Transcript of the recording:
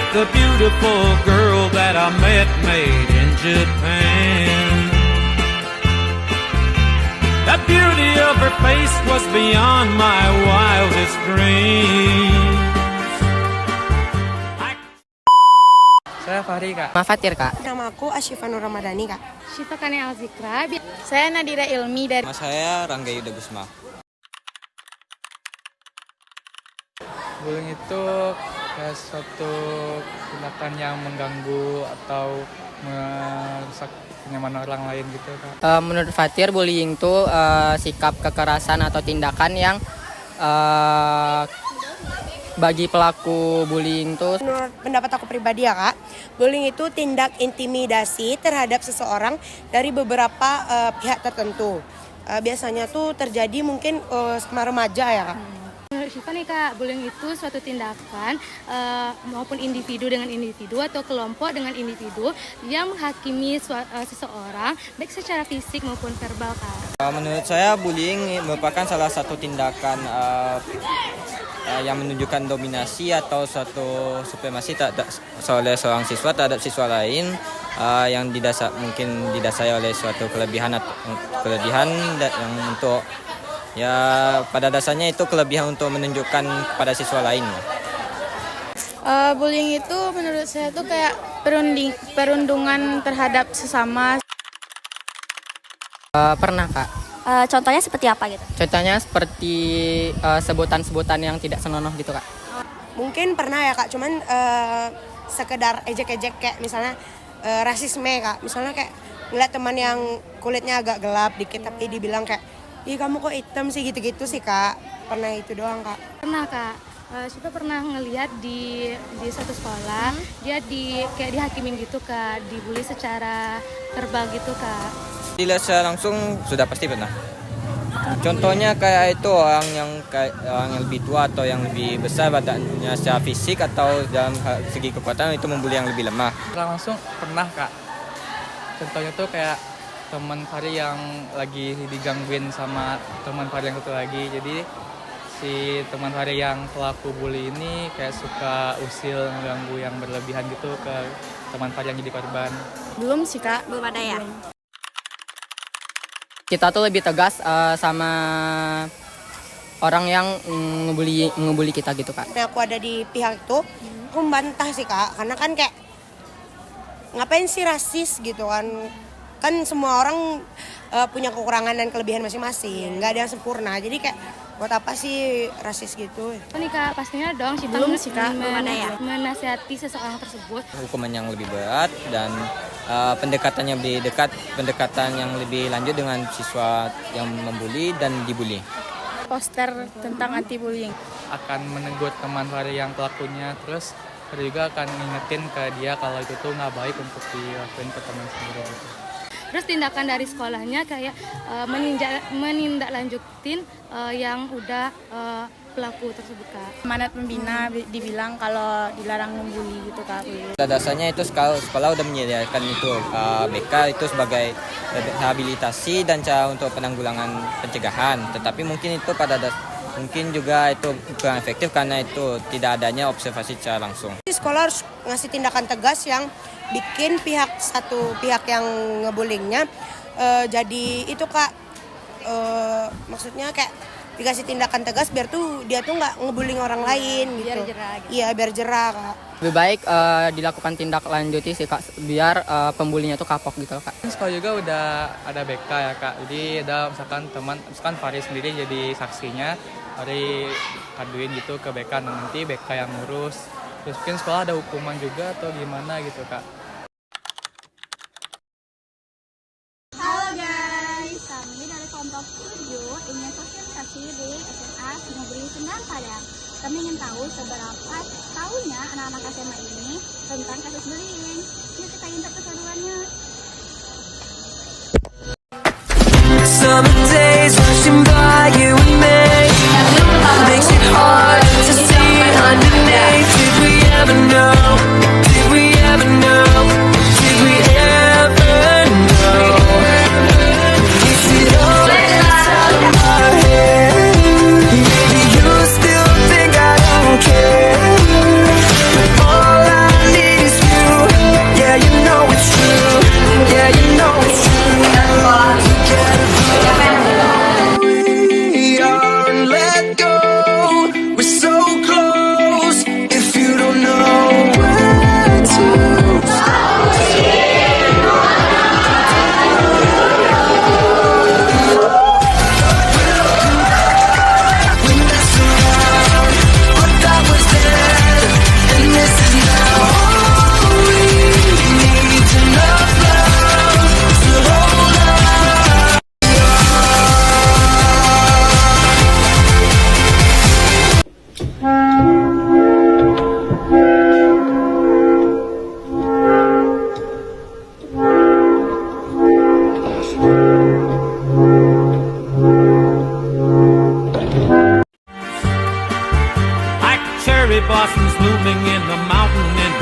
the beautiful girl that I met made in Japan. The beauty of her face was beyond my wildest dreams. Saya Fahri, Kak. Fatir, Kak. Nama aku Asyifa Nur Ramadhani, Kak. Syifa Kane Alzikra. Saya Nadira Ilmi dari. Nama saya Rangga Yuda Gusma. Bullying itu kayak suatu tindakan yang mengganggu atau merusak kenyamanan orang lain gitu, Kak. Menurut Fatir, bullying itu sikap kekerasan atau tindakan yang bagi pelaku bullying itu. Menurut pendapat aku pribadi ya, Kak, bullying itu tindak intimidasi terhadap seseorang dari beberapa pihak tertentu. Biasanya tuh terjadi mungkin sama remaja ya, Kak. Menurut Syifa nih, Kak, bullying itu suatu tindakan maupun individu dengan individu atau kelompok dengan individu yang menghakimi seseorang baik secara fisik maupun verbal, Kak. Menurut saya bullying merupakan salah satu tindakan yang menunjukkan dominasi atau suatu supremasi oleh seorang siswa terhadap siswa lain yang mungkin didasari oleh suatu kelebihan yang untuk ya pada dasarnya itu kelebihan untuk menunjukkan pada siswa lain. Bullying itu menurut saya tuh kayak perundungan terhadap sesama. Pernah, Kak. Contohnya seperti apa gitu? Contohnya seperti sebutan-sebutan yang tidak senonoh gitu, Kak. Mungkin pernah ya, Kak, cuman sekedar ejek-ejek kayak misalnya rasisme, Kak. Misalnya kayak ngeliat teman yang kulitnya agak gelap dikit tapi dibilang kayak, "Ih, kamu kok hitam sih?" gitu-gitu sih, Kak. Pernah itu doang, Kak. Pernah, Kak. Syifa pernah ngelihat di suatu sekolah dia kayak dihakimin gitu, Kak, dibully secara verbal gitu, Kak. Dilihat secara langsung sudah pasti pernah. Contohnya kayak itu orang yang lebih tua atau yang lebih besar badannya secara fisik atau dalam segi kekuatan itu membuli yang lebih lemah. Secara langsung pernah, Kak. Contohnya tuh kayak teman Fahri yang lagi digangguin sama teman Fahri yang satu lagi. Jadi si teman Fahri yang pelaku bully ini kayak suka usil, mengganggu yang berlebihan gitu ke teman Fahri yang jadi korban. Belum sih, Kak. Belum ada ya? Kita tuh lebih tegas sama orang yang ngebully kita gitu, Kak. Nah, aku ada di pihak itu, aku membantah sih, Kak. Karena kan kayak ngapain sih rasis gitu kan? Kan semua orang punya kekurangan dan kelebihan masing-masing, nggak ada yang sempurna. Jadi kayak buat apa sih rasis gitu? Nih, Kak, pastinya dong Syifa Belum sih, Kak. Belum ada ya? menasihati seseorang tersebut. Hukuman yang lebih berat dan pendekatan yang lebih lanjut dengan siswa yang membuli dan dibully. Poster tentang anti-bullying. Akan menegur teman Fahri yang pelakunya, terus Fahri juga akan ngingetin ke dia kalau itu tuh nggak baik untuk dilakuin ke teman sendiri gitu. Terus tindakan dari sekolahnya kayak menindaklanjutin yang udah pelaku tersebut, Kak. Amanat pembina dibilang kalau dilarang membuli gitu, Kak. Pada dasarnya itu sekolah udah menyediakan itu BK itu sebagai rehabilitasi dan cara untuk penanggulangan pencegahan. Tetapi mungkin itu mungkin juga itu kurang efektif karena itu tidak adanya observasi secara langsung. Sekolah harus ngasih tindakan tegas yang bikin satu pihak yang ngebullyingnya jadi itu, Kak, maksudnya kayak dikasih tindakan tegas biar tuh dia tuh nggak ngebullying orang lain gitu. Biar jerah gitu. Iya, biar jerah, Kak. Lebih baik dilakukan tindak lanjuti sih, Kak, biar pembulinya tuh kapok gitu, Kak. Sekolah juga udah ada BK ya, Kak. Jadi ada misalkan Fahri sendiri jadi saksinya, Fahri kaduin gitu ke BK, nanti BK yang ngurus. Terus mungkin sekolah ada hukuman juga atau gimana gitu, Kak. Halo guys, kami dari kelompok 7 ingin sosialisasi di SMA Negeri Sendang Padang. Kami ingin tahu seberapa tahunya anak-anak SMA ini tentang kasus bullying. Yuk kita intip keseruannya. Summer days rushing by you and me makes it hard to see underneath. Did we ever know? Did we ever know? Did we ever know? Is it all inside of my head? Maybe you still think I don't care, but all I getting into